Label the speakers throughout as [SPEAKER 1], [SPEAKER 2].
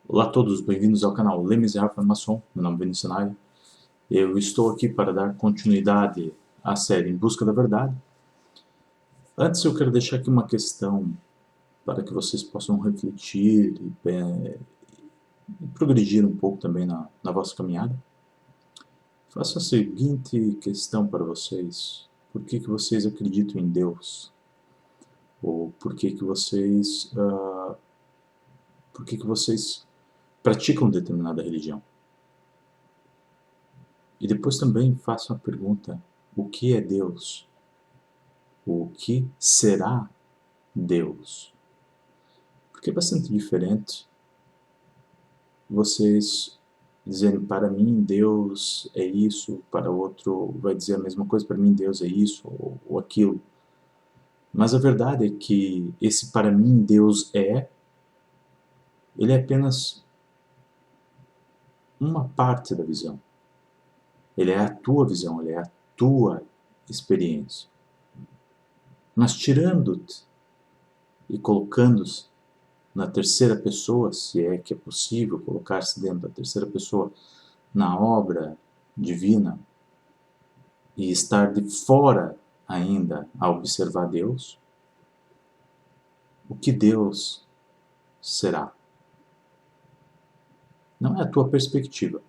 [SPEAKER 1] Olá a todos, bem-vindos ao canal Les Misérables Maçom. Meu nome é Vinícius Nair. Eu estou aqui para dar continuidade à série Em Busca da Verdade. Antes eu quero deixar aqui uma questão para que vocês possam refletir e progredir um pouco também na vossa caminhada. Faço a seguinte questão para vocês: por que vocês acreditam em Deus? Ou por que vocês praticam determinada religião? E depois também faço a pergunta: o que é Deus? O que será Deus? Porque é bastante diferente vocês dizerem: para mim Deus é isso, para outro vai dizer a mesma coisa: para mim Deus é isso ou aquilo. Mas a verdade é que esse para mim Deus ele é apenas uma parte da visão. Ele é a tua visão, ele é a tua experiência. Mas tirando-te e colocando-se na terceira pessoa, se é que é possível colocar-se dentro da terceira pessoa na obra divina e estar de fora ainda a observar Deus, o que Deus será? Não é a tua perspectiva,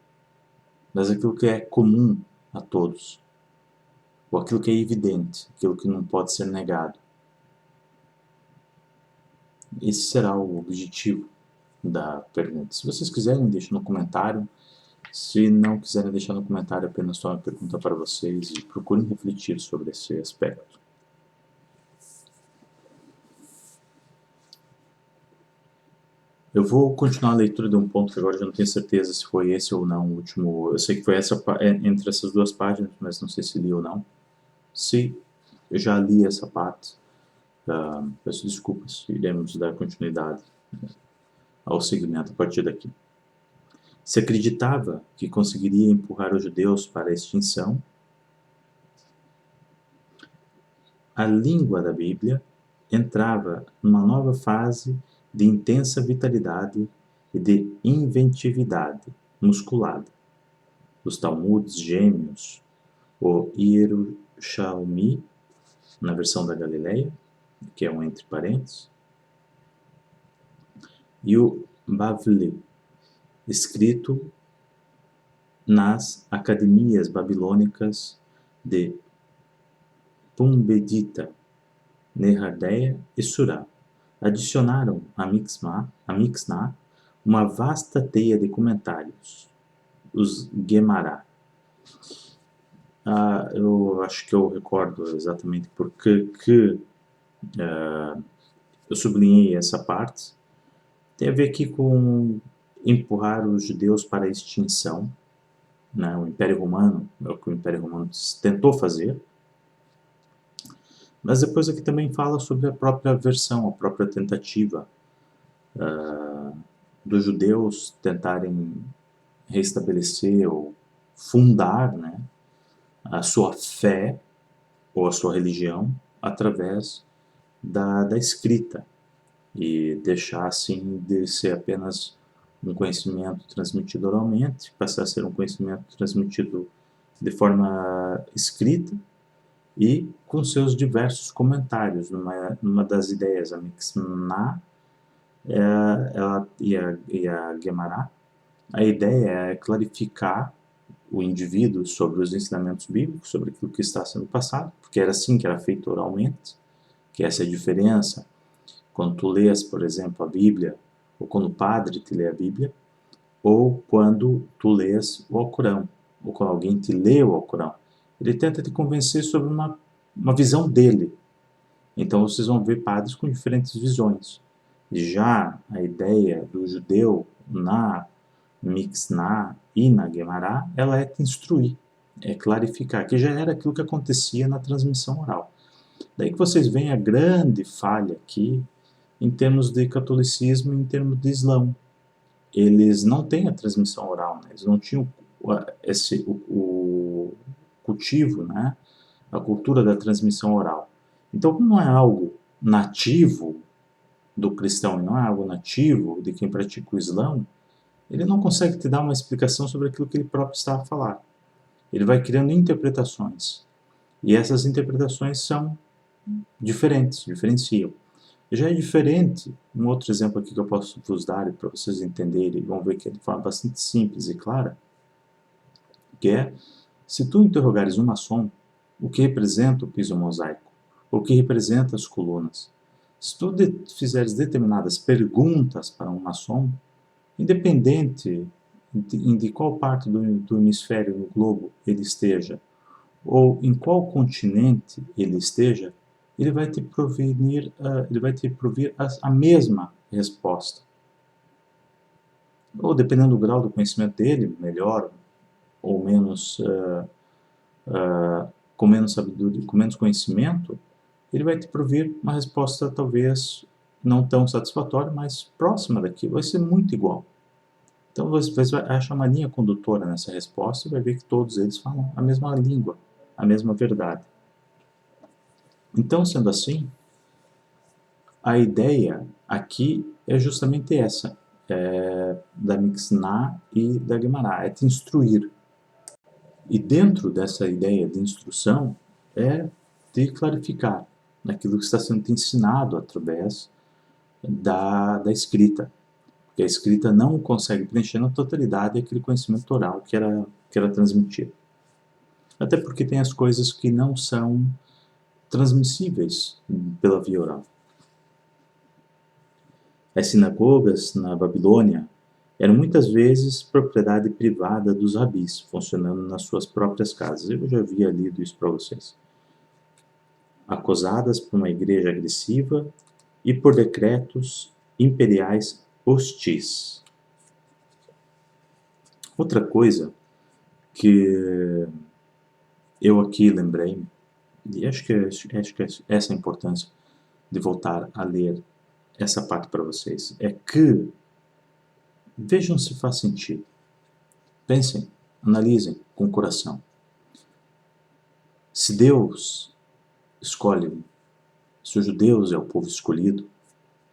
[SPEAKER 1] mas aquilo que é comum a todos, ou aquilo que é evidente, aquilo que não pode ser negado. Esse será o objetivo da pergunta. Se vocês quiserem, deixem no comentário. Se não quiserem deixar no comentário, apenas só uma pergunta para vocês e procurem refletir sobre esse aspecto. Eu vou continuar a leitura de um ponto que agora eu já não tenho certeza se foi esse ou não o último. Eu sei que foi entre essas duas páginas, mas não sei se li ou não. Se eu já li essa parte, peço desculpas, iremos dar continuidade ao segmento a partir daqui. Se acreditava que conseguiria empurrar os judeus para a extinção, a língua da Bíblia entrava numa nova fase de intensa vitalidade e de inventividade musculada. Os Talmudes gêmeos, o Yerushalmi, na versão da Galileia, que é um entre parênteses, e o Bavli, escrito nas academias babilônicas de Pumbedita, Nehardea e Surá, adicionaram a Mixná uma vasta teia de comentários, os Gemara. Eu acho que eu recordo exatamente porque eu sublinhei essa parte. Tem a ver aqui com empurrar os judeus para a extinção, né? O Império Romano, é o que o Império Romano tentou fazer. Mas depois aqui também fala sobre a própria versão, a própria tentativa dos judeus tentarem restabelecer ou fundar, né, a sua fé ou a sua religião através da escrita e deixar assim de ser apenas um conhecimento transmitido oralmente, passar a ser um conhecimento transmitido de forma escrita e com seus diversos comentários. Numa das ideias, a Mixná e a Gemara, a ideia é clarificar o indivíduo sobre os ensinamentos bíblicos, sobre aquilo que está sendo passado, porque era assim que era feito oralmente, que essa é a diferença quando tu lês, por exemplo, a Bíblia, ou quando o padre te lê a Bíblia, ou quando tu lês o Alcorão, ou quando alguém te lê o Alcorão. Ele tenta te convencer sobre uma visão dele. Então vocês vão ver padres com diferentes visões. Já a ideia do judeu na Mixná e na Gemara, ela é te instruir, é clarificar, que já era aquilo que acontecia na transmissão oral. Daí que vocês veem a grande falha aqui em termos de catolicismo e em termos de islão. Eles não têm a transmissão oral, né? Eles não tinham o cultivo, né? A cultura da transmissão oral. Então, como não é algo nativo do cristão e não é algo nativo de quem pratica o islão, ele não consegue te dar uma explicação sobre aquilo que ele próprio está a falar. Ele vai criando interpretações. E essas interpretações são diferentes, diferenciam. Já é diferente, um outro exemplo aqui que eu posso vos dar para vocês entenderem, vão ver que é de forma bastante simples e clara, que é, se tu interrogares um maçom, o que representa o piso mosaico, o que representa as colunas, se tu fizeres determinadas perguntas para um maçom, independente de qual parte do hemisfério no globo ele esteja, ou em qual continente ele esteja, ele vai te provir a mesma resposta. Ou dependendo do grau do conhecimento dele, melhor ou menos, com menos sabedoria, com menos conhecimento, ele vai te provir uma resposta talvez não tão satisfatória, mas próxima daquilo, vai ser muito igual. Então você vai achar uma linha condutora nessa resposta e vai ver que todos eles falam a mesma língua, a mesma verdade. Então, sendo assim, a ideia aqui é justamente essa, da Mixná e da Guimará, é te instruir. E dentro dessa ideia de instrução é te clarificar naquilo que está sendo te ensinado através da escrita. Porque a escrita não consegue preencher na totalidade aquele conhecimento oral que era transmitido. Até porque tem as coisas que não são transmissíveis pela via oral. As sinagogas na Babilônia eram muitas vezes propriedade privada dos rabis, funcionando nas suas próprias casas. Eu já havia lido isso para vocês. Acosadas por uma igreja agressiva e por decretos imperiais hostis. Outra coisa que eu aqui lembrei, e acho que essa é a importância de voltar a ler essa parte para vocês, é que vejam se faz sentido. Pensem, analisem com o coração. Se Deus escolhe, se os judeus é o povo escolhido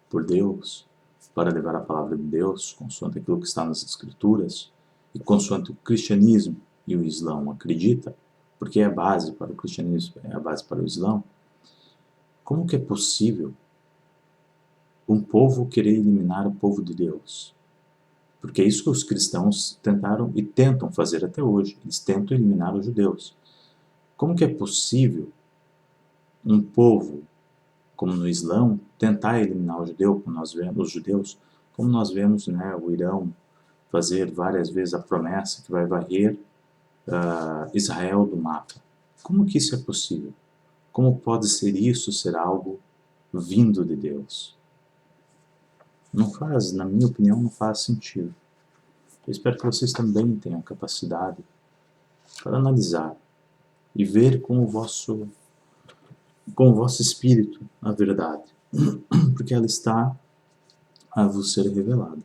[SPEAKER 1] por Deus para levar a palavra de Deus, consoante aquilo que está nas Escrituras, e consoante o cristianismo e o islão acredita, porque é a base para o cristianismo, é a base para o islão, como que é possível um povo querer eliminar o povo de Deus? Porque é isso que os cristãos tentaram e tentam fazer até hoje. Eles tentam eliminar os judeus. Como que é possível um povo, como no Islão, tentar eliminar o judeu, como nós vemos, os judeus, como nós vemos, né, o Irão fazer várias vezes a promessa que vai varrer Israel do mapa? Como que isso é possível? Como pode ser isso ser algo vindo de Deus? Não faz, na minha opinião, não faz sentido. Eu espero que vocês também tenham capacidade para analisar e ver com o vosso espírito a verdade, porque ela está a vos ser revelada.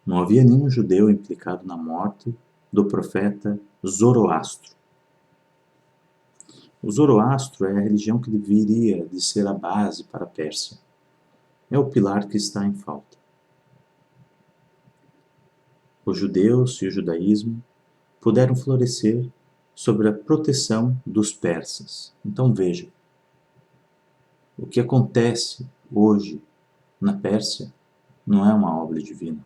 [SPEAKER 1] Não havia nenhum judeu implicado na morte do profeta Zoroastro. O Zoroastro é a religião que deveria de ser a base para a Pérsia. É o pilar que está em falta. Os judeus e o judaísmo puderam florescer sob a proteção dos persas. Então veja, o que acontece hoje na Pérsia não é uma obra divina.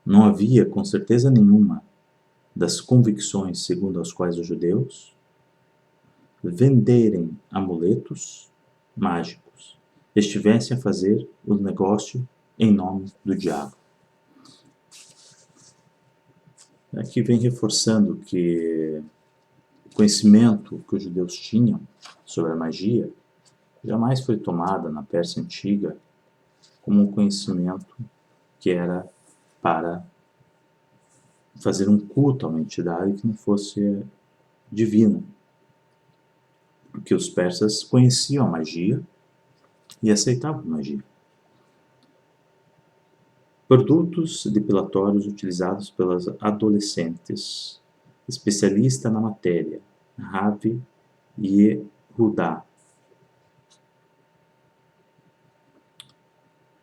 [SPEAKER 1] Não havia, com certeza nenhuma, das convicções segundo as quais os judeus venderem amuletos mágicos estivessem a fazer o negócio em nome do diabo. Aqui vem reforçando que o conhecimento que os judeus tinham sobre a magia jamais foi tomada na Pérsia Antiga como um conhecimento que era para fazer um culto a uma entidade que não fosse divina. Porque os persas conheciam a magia e aceitavam a magia. Produtos depilatórios utilizados pelas adolescentes, especialista na matéria, Ravi Hudá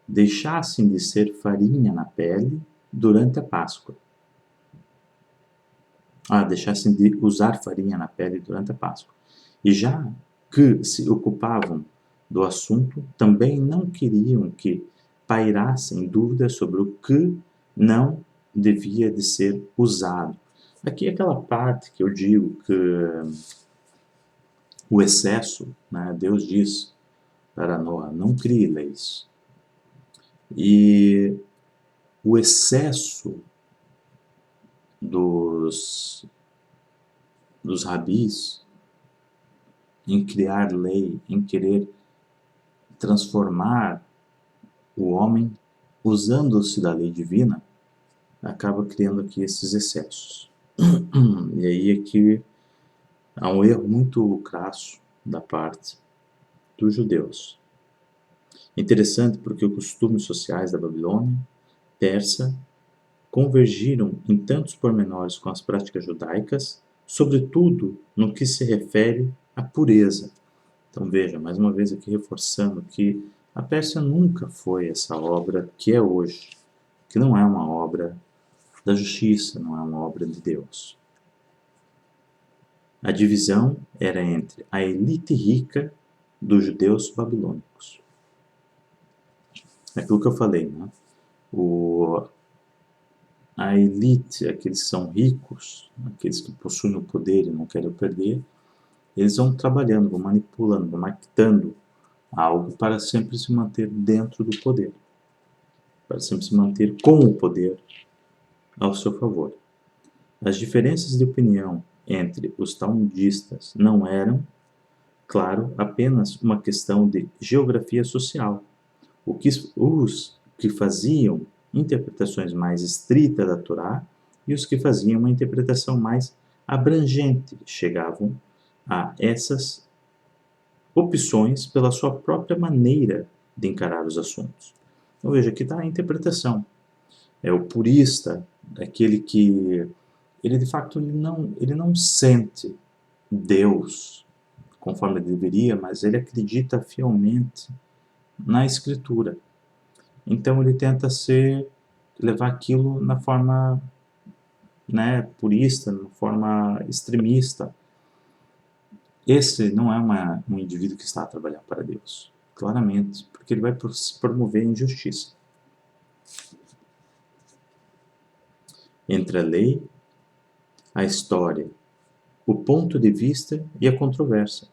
[SPEAKER 1] deixassem de ser farinha na pele durante a Páscoa. Deixassem de usar farinha na pele durante a Páscoa. E já que se ocupavam do assunto, também não queriam que pairassem dúvidas sobre o que não devia de ser usado. Aqui é aquela parte que eu digo que o excesso, né, Deus diz para Noé, não crie leis. E o excesso dos rabis em criar lei, em querer transformar o homem, usando-se da lei divina, acaba criando aqui esses excessos. E aí é que há um erro muito crasso da parte dos judeus. Interessante porque os costumes sociais da Babilônia, persa, convergiram em tantos pormenores com as práticas judaicas, sobretudo no que se refere à pureza. Então veja, mais uma vez aqui reforçando que a Pérsia nunca foi essa obra que é hoje, que não é uma obra da justiça, não é uma obra de Deus. A divisão era entre a elite rica dos judeus babilônicos. É aquilo que eu falei, né? A elite, aqueles que são ricos, aqueles que possuem o poder e não querem perder, eles vão trabalhando, vão manipulando, vão maquitando algo para sempre se manter dentro do poder, para sempre se manter com o poder ao seu favor. As diferenças de opinião entre os talmudistas não eram, claro, apenas uma questão de geografia social. Os que faziam interpretações mais estritas da Torá e os que faziam uma interpretação mais abrangente chegavam a essas opções pela sua própria maneira de encarar os assuntos. Então veja, aqui está a interpretação. É o purista, aquele que ele de fato ele não sente Deus conforme ele deveria, mas ele acredita fielmente na Escritura. Então ele tenta levar aquilo na forma, né, purista, na forma extremista. Esse não é um indivíduo que está a trabalhar para Deus, claramente, porque ele vai promover a injustiça. Entre a lei, a história, o ponto de vista e a controvérsia.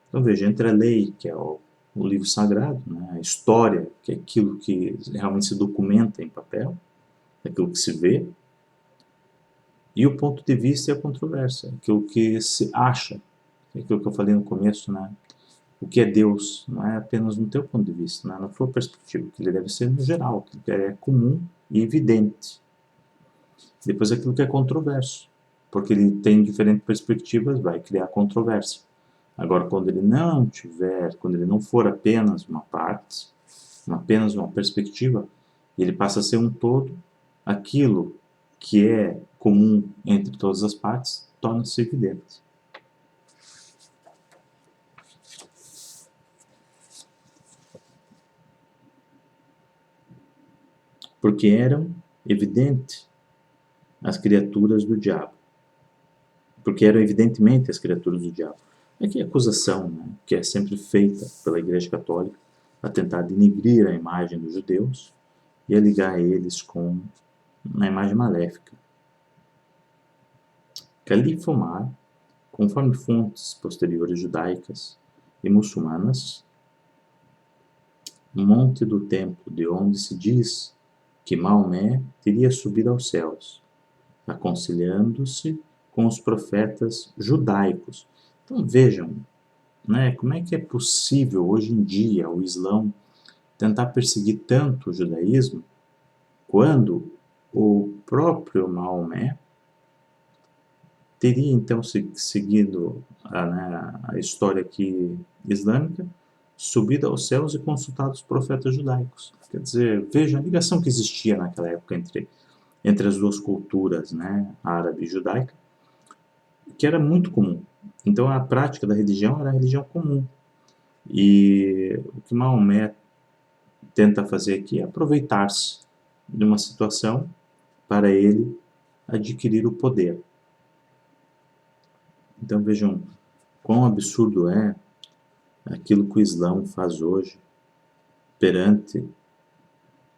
[SPEAKER 1] Então veja, entre a lei, que é o livro sagrado, né, a história, que é aquilo que realmente se documenta em papel, aquilo que se vê, e o ponto de vista e a controvérsia, aquilo que se acha, aquilo que eu falei no começo, né? O que é Deus não é apenas no teu ponto de vista, não é na tua perspectiva, que ele deve ser no geral, que é comum e evidente. Depois aquilo que é controverso, porque ele tem diferentes perspectivas, vai criar controvérsia. Agora, quando ele não for apenas uma parte, apenas uma perspectiva, ele passa a ser um todo, aquilo que é comum entre todas as partes torna-se evidente. Porque eram evidentes as criaturas do diabo. Porque eram evidentemente as criaturas do diabo. Aqui a acusação, né, que é sempre feita pela Igreja Católica a tentar denigrir a imagem dos judeus e a ligar eles com uma imagem maléfica. Califa Omar, conforme fontes posteriores judaicas e muçulmanas, monte do templo de onde se diz que Maomé teria subido aos céus, aconselhando-se com os profetas judaicos. Então vejam, né, como é que é possível hoje em dia o Islão tentar perseguir tanto o judaísmo quando o próprio Maomé teria então seguido a história aqui islâmica, subido aos céus e consultado os profetas judaicos. Quer dizer, veja a ligação que existia naquela época entre as duas culturas, né, árabe e judaica, que era muito comum. Então a prática da religião era a religião comum. E o que Maomé tenta fazer aqui é aproveitar-se de uma situação para ele adquirir o poder. Então vejam quão absurdo é aquilo que o Islã faz hoje perante,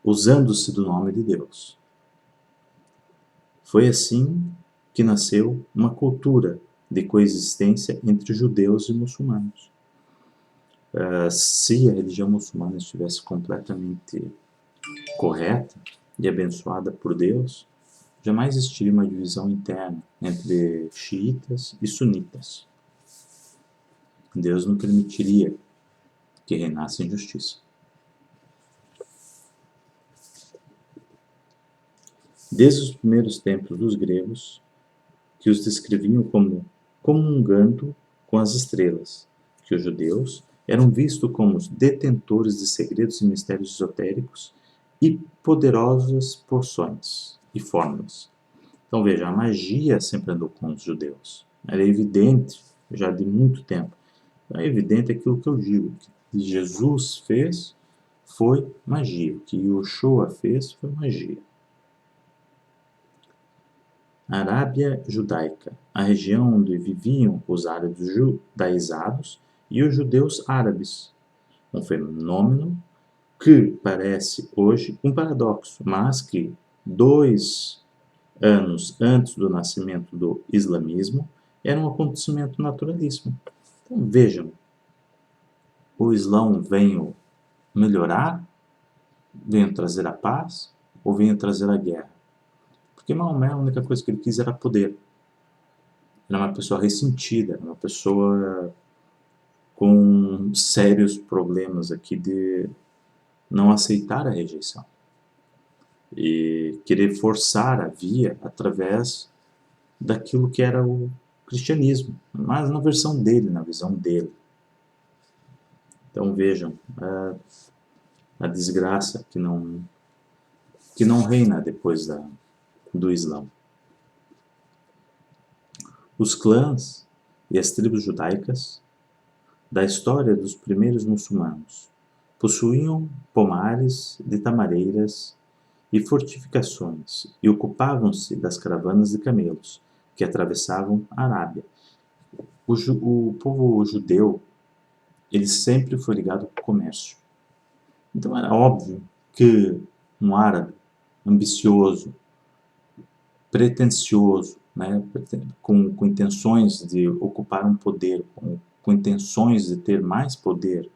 [SPEAKER 1] usando-se do nome de Deus. Foi assim que nasceu uma cultura de coexistência entre judeus e muçulmanos. Se a religião muçulmana estivesse completamente correta e abençoada por Deus, jamais existiria uma divisão interna entre xiitas e sunitas. Deus não permitiria que reinasse a injustiça. Desde os primeiros tempos dos gregos, que os descreviam como comungando com as estrelas, que os judeus eram vistos como os detentores de segredos e mistérios esotéricos e poderosas porções e fórmulas. Então veja, a magia sempre andou com os judeus. Era evidente, já de muito tempo. É evidente aquilo que eu digo, que Jesus fez foi magia, o que Yoshua fez foi magia. Arábia Judaica, a região onde viviam os árabes judaizados e os judeus árabes. Um fenômeno que parece hoje um paradoxo, mas que 2 anos antes do nascimento do islamismo era um acontecimento naturalíssimo. Então vejam, o Islã veio melhorar, veio trazer a paz ou veio trazer a guerra? Porque Maomé, a única coisa que ele quis era poder. Era uma pessoa ressentida, uma pessoa com sérios problemas aqui de não aceitar a rejeição e querer forçar a via através daquilo que era o cristianismo, mas na versão dele, na visão dele. Então vejam a desgraça que não reina depois do Islã. Os clãs e as tribos judaicas da história dos primeiros muçulmanos possuíam pomares de tamareiras e fortificações e ocupavam-se das caravanas de camelos que atravessavam a Arábia. O povo judeu ele sempre foi ligado ao comércio. Então era óbvio que um árabe ambicioso, pretensioso, né, com intenções de ocupar um poder, com intenções de ter mais poder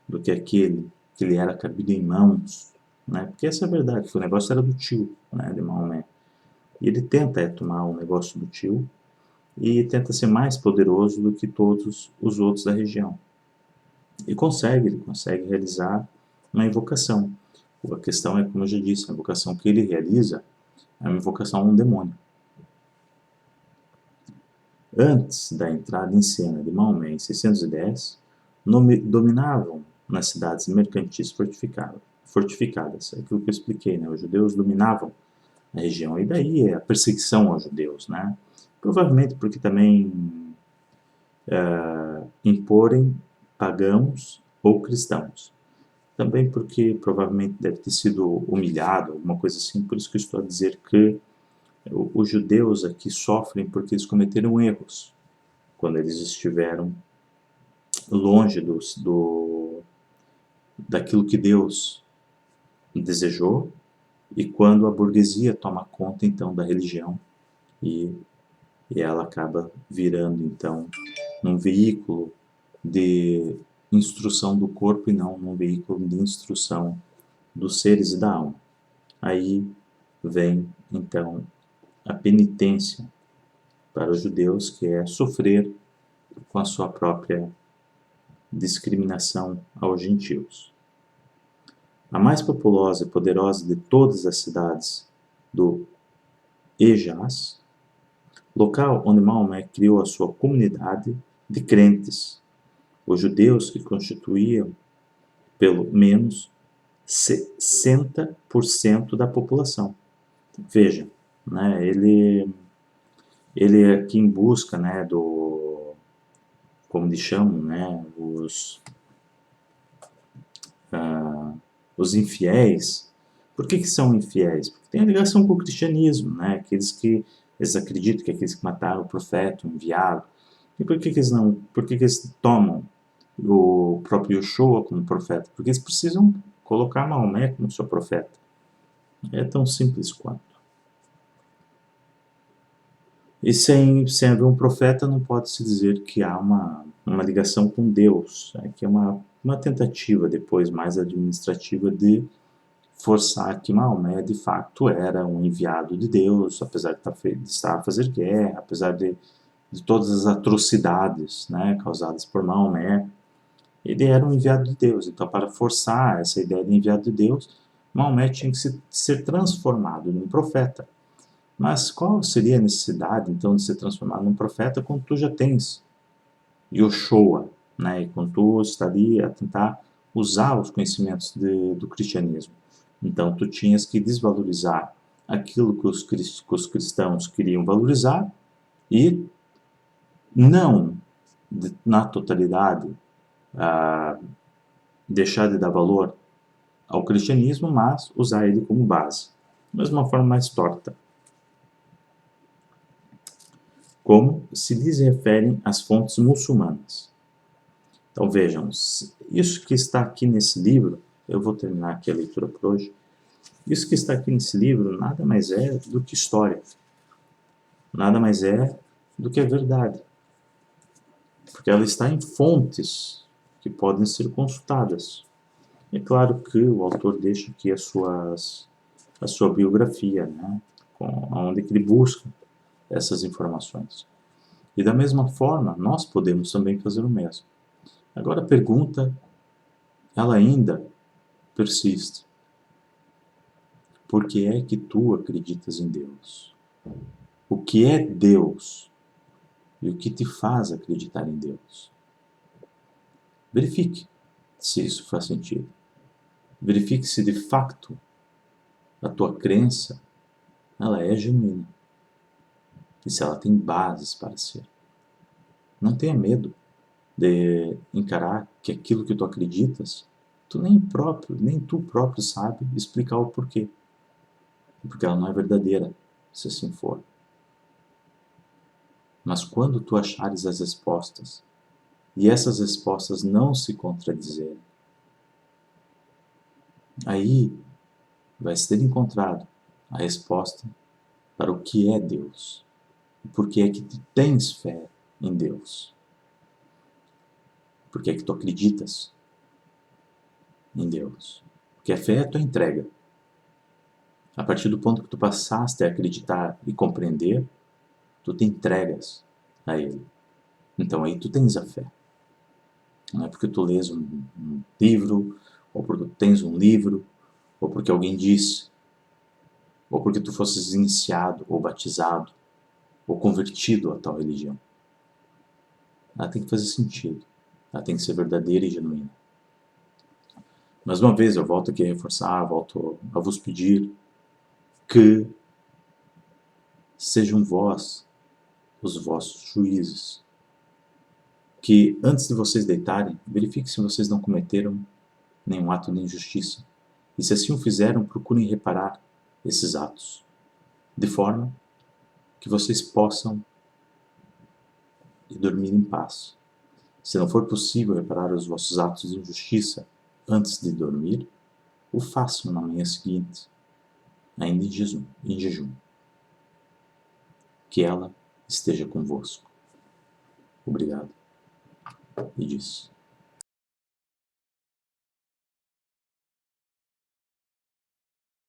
[SPEAKER 1] do que aquele que lhe era cabido em mãos, né, porque essa é a verdade, que o negócio era do tio, né, de Maomé. E ele tenta tomar o negócio do tio e tenta ser mais poderoso do que todos os outros da região. E ele consegue realizar uma invocação. A questão é, como eu já disse, a invocação que ele realiza é uma invocação a um demônio. Antes da entrada em cena de Maomé em 610, dominavam nas cidades mercantis fortificadas. É aquilo que eu expliquei, né? Os judeus dominavam a região, e daí a perseguição aos judeus, né? Provavelmente porque também imporem pagãos ou cristãos. Também porque provavelmente deve ter sido humilhado, alguma coisa assim, por isso que eu estou a dizer que os judeus aqui sofrem porque eles cometeram erros quando eles estiveram longe daquilo que Deus desejou e quando a burguesia toma conta então da religião e ela acaba virando então num veículo de instrução do corpo e não num veículo de instrução dos seres e da alma. Aí vem então a penitência para os judeus, que é sofrer com a sua própria discriminação aos gentios. A mais populosa e poderosa de todas as cidades do Hejaz, local onde Maomé criou a sua comunidade de crentes, os judeus que constituíam pelo menos 60% da população. Veja, né, ele ele é quem busca, né, como eles chamam, né, os infiéis. Por que são infiéis? Porque tem a ligação com o cristianismo, né, aqueles que eles acreditam que aqueles que mataram o profeta, o enviado. E por que eles tomam o próprio Yeshua como profeta? Porque eles precisam colocar Maomé como seu profeta. É tão simples quanto. E sem haver um profeta não pode-se dizer que há uma ligação com Deus. É que é uma tentativa depois mais administrativa de forçar que Maomé de fato era um enviado de Deus, apesar de estar a fazer guerra, apesar de todas as atrocidades, né, causadas por Maomé. Ele era um enviado de Deus. Então, para forçar essa ideia de enviado de Deus, Maomé tinha que ser transformado num profeta. Mas qual seria a necessidade, então, de ser transformado num profeta quando tu já tens Yoshua, né? E quando tu estaria a tentar usar os conhecimentos do cristianismo. Então, tu tinhas que desvalorizar aquilo que os cristãos queriam valorizar e não, na totalidade, deixar de dar valor ao cristianismo, mas usar ele como base. Mas de uma forma mais torta. Como se lhes referem às fontes muçulmanas. Então vejam, isso que está aqui nesse livro, eu vou terminar aqui a leitura por hoje, isso que está aqui nesse livro nada mais é do que história, nada mais é do que a verdade, porque ela está em fontes que podem ser consultadas. É claro que o autor deixa aqui a sua biografia, né, onde ele busca essas informações. E da mesma forma, nós podemos também fazer o mesmo. Agora a pergunta, ela ainda persiste. Por que é que tu acreditas em Deus? O que é Deus? E o que te faz acreditar em Deus? Verifique se isso faz sentido. Verifique se de fato a tua crença ela é genuína. E se ela tem bases para ser. Não tenha medo de encarar que aquilo que tu acreditas, nem tu próprio sabe explicar o porquê. Porque ela não é verdadeira, se assim for. Mas quando tu achares as respostas, e essas respostas não se contradizerem, aí vai ser encontrado a resposta para o que é Deus. E por que é que tu tens fé em Deus. Por que é que tu acreditas em Deus. Porque a fé é a tua entrega. A partir do ponto que tu passaste a acreditar e compreender, tu te entregas a Ele. Então aí tu tens a fé. Não é porque tu lês um livro, ou porque tu tens um livro, ou porque alguém disse, ou porque tu fosses iniciado, ou batizado, ou convertido a tal religião. Ela tem que fazer sentido. Ela tem que ser verdadeira e genuína. Mais uma vez, eu volto aqui a reforçar, volto a vos pedir que sejam vós os vossos juízes. Que antes de vocês deitarem, verifiquem se vocês não cometeram nenhum ato de injustiça. E se assim o fizeram, procurem reparar esses atos, de forma que vocês possam dormir em paz. Se não for possível reparar os vossos atos de injustiça antes de dormir, o façam na manhã seguinte, ainda em jejum. Que ela esteja convosco. Obrigado. E disse.